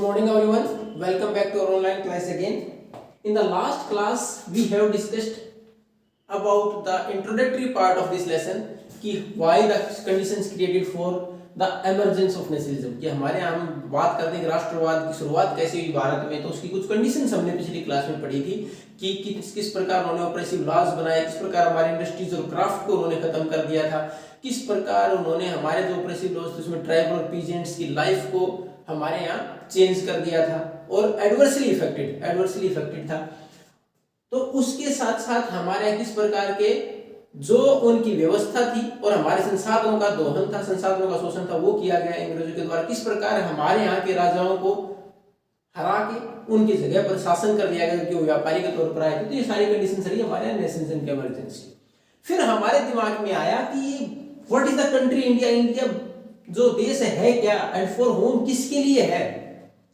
morning everyone. Welcome back to our online class again. In the last class we have discussed about the introductory part of this lesson कि why the conditions created for the emergence of nationalism कि हमारे यहाँ हम बात करते हैं कि राष्ट्रवाद की शुरुआत कैसे हुई भारत में, तो उसकी कुछ कंडीशंस हमने पिछली क्लास में पढ़ी थी कि किस प्रकार उन्होंने ऑपरेसिव लॉज बनाए, किस प्रकार हमारे इंडस्ट्रीज और क्राफ्ट को उन्होंने खत्म कर दिया था, किस प्रकार उन्होंने हमारे जो ऑपरेसिव लॉज थे उसमें ट्राइबल और पीजेंट्स की लाइफ को हमारे यहाँ चेंज कर दिया था और एडवर्सली इफेक्टेड था। तो उसके साथ साथ हमारे यहाँ किस प्रकार के जो उनकी व्यवस्था थी और हमारे संसाधनों का दोहन था, संसाधनों का शोषण था, वो किया गया अंग्रेजों के द्वारा। किस प्रकार हमारे यहाँ के राजाओं को हरा के उनकी जगह पर शासन कर दिया गया कि वो व्यापारी के तौर पर आए थे। तो ये सारी कंडीशन रही हमारे यहाँ नेशनलिज्म की इमरजेंसी। फिर हमारे दिमाग में आया कि what is the country India, India जो देश है क्या, एंड फॉर होम किसके लिए है।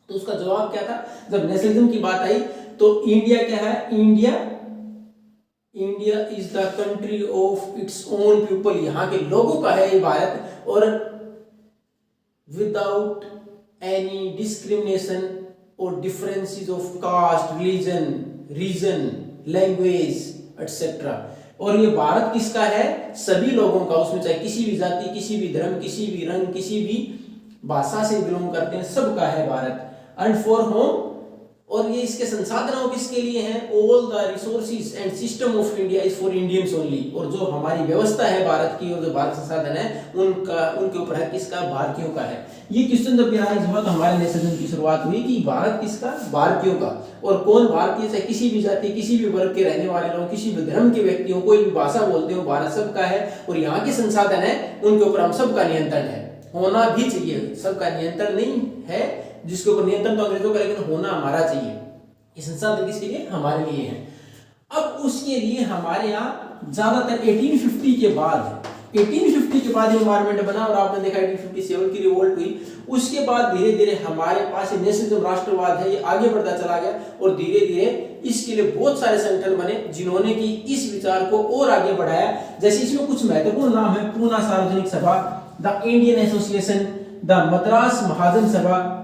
तो उसका जवाब क्या था, जब नेशनलिज्म की बात आई तो इंडिया क्या है, India is the country of its own people, यहाँ के लोगों का है ये भारत, और विदाउट एनी डिस्क्रिमिनेशन और differences of caste, religion, region, language etcetera. और ये भारत किसका है, सभी लोगों का, उसमें चाहे किसी भी जाति, किसी भी धर्म, किसी भी रंग, किसी भी भाषा से बिलोंग करते हैं, सबका है भारत। एंड फॉर होम, और ये इसके संसाधनों किसके लिए हैं, all the resources and system of India is for Indians only. और जो हमारी व्यवस्था है भारत की और जो भारत संसाधन है उनके ऊपर है किसका, भारतीयों का है। ये क्वेश्चन जब राइज हुआ तो हमारे नेशनलिज्म की शुरुआत हुई कि भारत किसका, भारतीयों का। और कौन भारतीय, से किसी भी जाति, किसी भी वर्ग के रहने वाले लोग, किसी भी धर्म के व्यक्ति हो, कोई भी भाषा बोलते हो, भारत सबका है। और यहाँ के संसाधन है उनके ऊपर हम सबका नियंत्रण है, होना भी चाहिए। सबका नियंत्रण नहीं है, जिसके ऊपर नियंत्रण तो अंग्रेजों का, लेकिन होना हमारा चाहिए। ये संसाधन किसके लिए, हमारे लिए है। अब उसके लिए हमारे यहाँ ज्यादातर 1850 के बाद एनवायरमेंट बना, और आपने देखा 1857 की रिवोल्ट हुई। उसके बाद धीरे धीरे हमारे पास नेशनलिज्म, राष्ट्रवाद है, ये आगे बढ़ता चला गया। और धीरे धीरे इसके लिए बहुत सारे संगठन बने जिन्होंने की इस विचार को और आगे बढ़ाया। जैसे इसमें कुछ महत्वपूर्ण नाम है, Poona Sarvajanik Sabha, the Indian Association, the Madras Mahajan Sabha,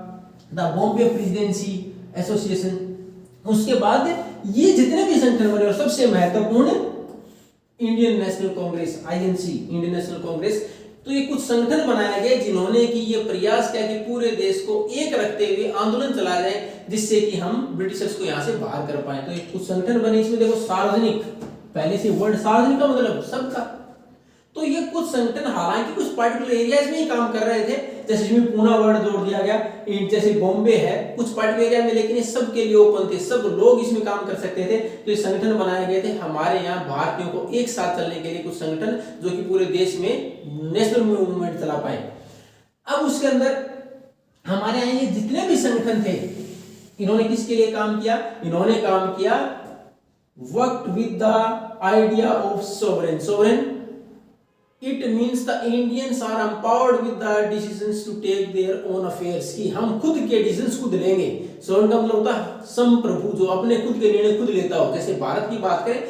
the Bombay presidency association. उसके बाद ये जितने भी संगठन बने, और सबसे महत्वपूर्ण Indian national Congress, INC, Indian national Congress. तो ये कुछ संगठन बनाए गए जिन्होंने कि ये प्रयास किया कि पूरे देश को एक रखते हुए आंदोलन चलाया जाए, जिससे कि हम ब्रिटिशर्स को यहां से बाहर कर पाए। तो ये कुछ संगठन बने, इसमें देखो सार्वजनिक, पहले से वर्ड सार्वजनिक का मतलब सबका। तो ये कुछ संगठन हालांकि कुछ पर्टिकुलर एरियाज में ही काम कर रहे थे, जैसे इसमें पूना वर्ड जोड़ दिया गया, जैसे बॉम्बे है कुछ पर्टिकुलर एरिया में, लेकिन ये सब के लिए ओपन थे, सब लोग इसमें काम कर सकते थे। तो ये संगठन बनाए गए थे हमारे यहाँ भारतीयों को एक साथ चलने के लिए, कुछ संगठन जो कि पूरे देश में नेशनल मूवमेंट चला पाए। अब उसके अंदर हमारे यहाँ ये जितने भी संगठन थे, इन्होंने किसके लिए काम किया, इन्होंने काम किया worked with the idea of sovereign. It means the Indians are empowered with the decisions to take their own affairs, कि हम खुद के डिसीजंस खुद लेंगे। सोवरेन का मतलब होता है संप्रभु, जो अपने खुद के निर्णय खुद लेता हो। जैसे भारत की बात करें,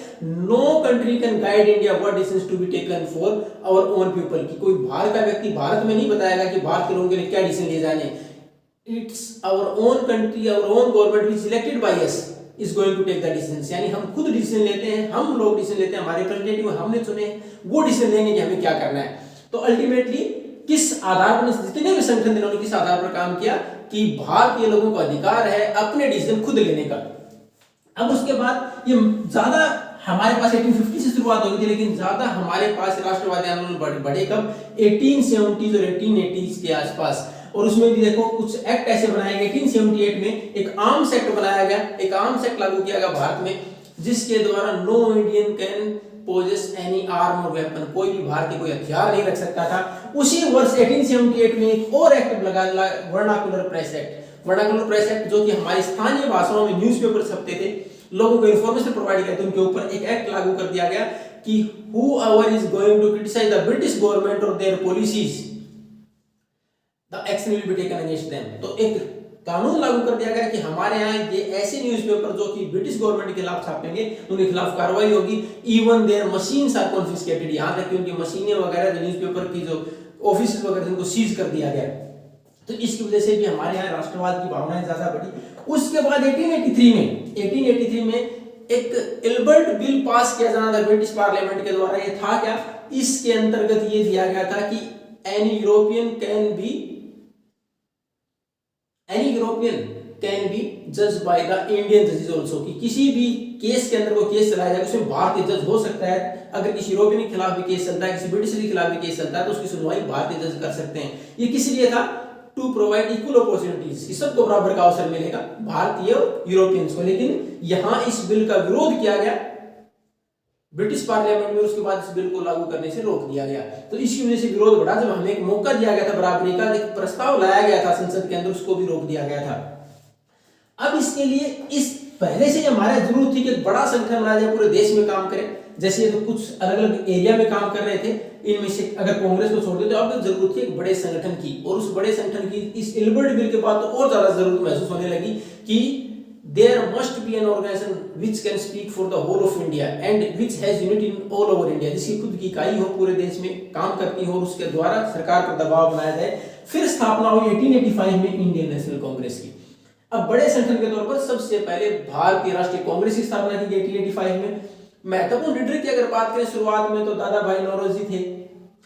no country can guide India what decisions to be taken for our own people, की कोई बाहर का व्यक्ति भारत में नहीं बताएगा कि भारत के लोगों के लिए क्या डिसीजन लिए जाने। It's our own country, our own government which elected by us is going to take the decisions, यानी हम खुद डिसीजन लेते हैं, हम लोग डिसीजन लेते हैं, हमारे रिप्रेजेंटेटिव हमने चुने, वो डिसीजन लेंगे कि हमें क्या करना है। तो अल्टीमेटली किस आधार पर, जितने भी संगठन जिन्होंने किस आधार पर काम किया कि भारतीय लोगों को अधिकार है अपने डिसीजन खुद लेने का। अब उसके बाद ये ज्यादा हमारे पास 1850 से शुरुआत हो गई थी, लेकिन ज्यादा हमारे पास राष्ट्रवादी आंदोलन बढ़े कब, 1870s और 1880s के आसपास। और उसमें भी देखो कुछ एक्ट ऐसे बनाए गए। 1878 में एक आर्म्स एक्ट बनाया गया, एक आर्म्स एक्ट लागू किया गया भारत में, जिसके द्वारा no Indian can possess any arm और वेपन, कोई भी भारतीय कोई हथियार नहीं रख सकता था। उसी वर्ष 1878 में एक और एक्ट लगा, vernacular press act. Vernacular press act जो कि हमारी स्थानीय भाषाओं में न्यूज़पेपर छपते थे, लोगों को इंफॉर्मेशन प्रोवाइड करते, उनके ऊपर एक एक्ट लागू कर दिया गया कि whoever is going to criticize the British government or their policies, the action will be taken against them। तो एक कानून लागू कर दिया गया कि हमारे यहाँ ये ऐसे न्यूज़पेपर जो कि ब्रिटिश गवर्नमेंट के खिलाफ छापेंगे, उनके खिलाफ कार्रवाई होगी। Even their machines are confiscated, यहाँ तक कि उनकी मशीनें वगैरह जो न्यूज़पेपर की जो ऑफिस वगैरह उनको सीज कर दिया गया। तो इसकी वजह से भी हमारे यहाँ राष्ट्रवाद की भावनाएं ज्यादा बढ़ी। उसके बाद 1883 में एक एल्बर्ट बिल पास किया जाना था ब्रिटिश पार्लियामेंट के द्वारा। ये था क्या, इसके अंतर्गत ये दिया गया था कि एनी यूरोपियन कैन बी जज बाय द इंडियन जजेस आल्सो, कि किसी भी केस के अंदर कोई केस चलाया जाए उसमें भारतीय जज हो सकता है। अगर किसी यूरोपियन के खिलाफ भी केस चलता है, किसी ब्रिटिश के खिलाफ भी केस चलता है, तो उसकी सुनवाई भारतीय जज कर सकते हैं। ये किस लिए था, टू प्रोवाइड इक्वल अपॉर्चुनिटीज, कि सबको बराबर का अवसर मिलेगा, भारतीय और यूरोपियंस को। लेकिन यहां इस बिल का विरोध किया गया ब्रिटिश पार्लियामेंट में, उसके बाद इस बिल को लागू करने से रोक दिया गया। तो इसकी वजह से विरोध बढ़ा। जब हमें एक मौका दिया गया था बराबरी का, एक प्रस्ताव लाया गया था संसद के अंदर, उसको भी रोक दिया गया था। अब इसके लिए इस पहले से हमारे जरूरत थी कि एक बड़ा संगठन बनाया जाए, पूरे देश में काम करे। जैसे तो कुछ अलग अलग एरिया में काम कर रहे थे, इनमें से अगर कांग्रेस को छोड़ दे तो अब जरूरत थी एक बड़े संगठन की। और उस बड़े संगठन की इस एल्बर्ट बिल के बाद तो और ज्यादा जरूरत महसूस होने लगी कि there must be an organization which can speak for the whole of India and which has unity in all over India, जिसकी खुद की इकाई हो, पूरे देश में काम करती हो और उसके द्वारा सरकार पर दबाव बनाया जाए। फिर स्थापना हुई 1885 में इंडियन नेशनल कांग्रेस की। अब बड़े संगठन के तौर पर सबसे पहले भारतीय राष्ट्रीय कांग्रेस की स्थापना की गई 1885 में। महत्वपूर्ण लीडर की अगर बात करें शुरुआत में, तो दादा भाई नौरोजी थे,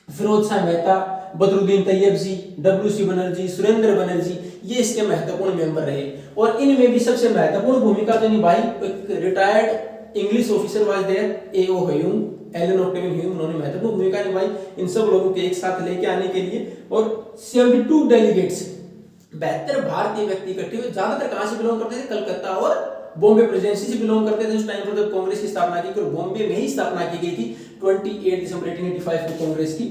फिरोज शाह मेहता, बदरुद्दीन तैयब जी, WC बनर्जी, सुरेंद्र बनर्जी, ये इसके महत्वपूर्ण मेंबर रहे। और इनमें भी सबसे महत्वपूर्ण भूमिका जो निभाई, एक retired English officer was there, A.O. Hume, Allan Octavian Hume, उन्होंने महत्वपूर्ण भूमिका निभाई इन सब लोगों के एक साथ लेके आने के लिए। और 72 डेलीगेट्स, 72 भारतीय व्यक्ति इकट्ठे हुए। ज्यादातर कहां से बिलोंग करते थे, कलकत्ता और बॉम्बे प्रेसिडेंसी से बिलोंग करते थे उस टाइम पर जब कांग्रेस की स्थापना की। और बॉम्बे में ही स्थापना की गई थी 28 दिसंबर 1885 को कांग्रेस की।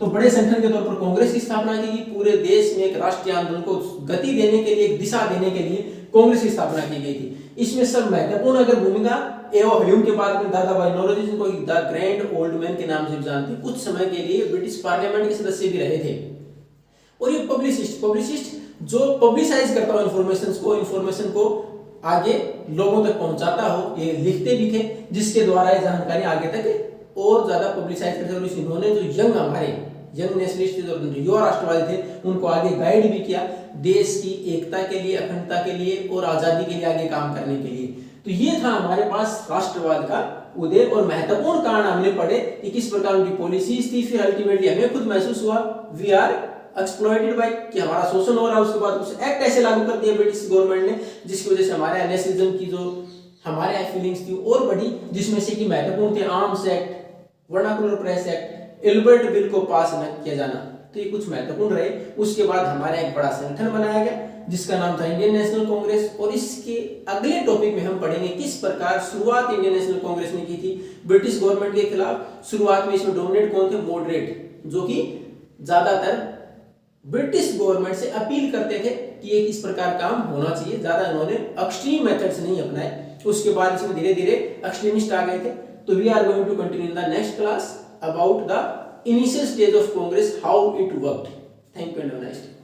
तो बड़े संगठन के तौर पर कांग्रेस की स्थापना की गई। पूरे देश में एक राष्ट्रीय आंदोलन को गति देने के लिए, एक दिशा देने के लिए कांग्रेस की स्थापना की गई थी। इसमें सब महत्वपूर्ण अगर भूमिका A.O. ह्यूम के बाद में दादा भाई नौरोजी, जिनको द ग्रैंड ओल्ड मैन के नाम से जानते हैं, कुछ समय के लिए ब्रिटिश पार्लियामेंट के सदस्य भी रहे थे। और ये पब्लिसिस्ट जो पब्लिसाइज करता हो इंफॉर्मेशन को आगे लोगों तक पहुंचाता हो, ये लिखते भी थे, जिसके द्वारा ये जानकारी आगे तक और ज्यादा पब्लिसाइज करते। और इन्होंने जो हमारे यंग नेशनलिस्ट और युवा राष्ट्रवादी थे, उनको आगे गाइड भी किया देश की एकता के लिए, अखंडता के लिए और आजादी के लिए आगे काम करने के लिए। तो ये था हमारे पास राष्ट्रवाद का उदय। और महत्वपूर्ण कारण हमने पढ़े कि किस प्रकार उनकी पॉलिसीज थी। फिर अल्टीमेटली हमें खुद महसूस हुआ वी आर एक्सप्लॉइटेड बाय, कि हमारा शोषण हो रहा है। उसके बाद कुछ एक्ट ऐसे लागू कर दिए ब्रिटिश गवर्नमेंट ने, जिसकी वजह से हमारे नेशनलिज्म की जो हमारे फीलिंग्स थी और बढ़ी, जिसमें से कि महत्वपूर्ण थे arms act, vernacular press act, Albert bill को पास न किया जाना। तो ये कुछ महत्वपूर्ण रहे। उसके बाद हमारा एक बड़ा संगठन बनाया गया जिसका नाम था इंडियन नेशनल कांग्रेस। और इसके अगले टॉपिक में हम पढ़ेंगे किस प्रकार शुरुआत इंडियन नेशनल कांग्रेस ने की थी ब्रिटिश गवर्नमेंट के खिलाफ। शुरुआत में इसमें डोमिनेट कौन थे, मॉडरेट, जो कि ज्यादातर ब्रिटिश गवर्नमेंट से अपील करते थे कि एक इस प्रकार काम होना चाहिए। ज्यादा इन्होंने एक्सट्रीम मेथड्स नहीं अपनाए। उसके बाद इसमें धीरे धीरे एक्सट्रीमिस्ट आ गए थे। तो we are going to continue in the next class about the initial stage of Congress, how it worked. Thank you and have a nice day.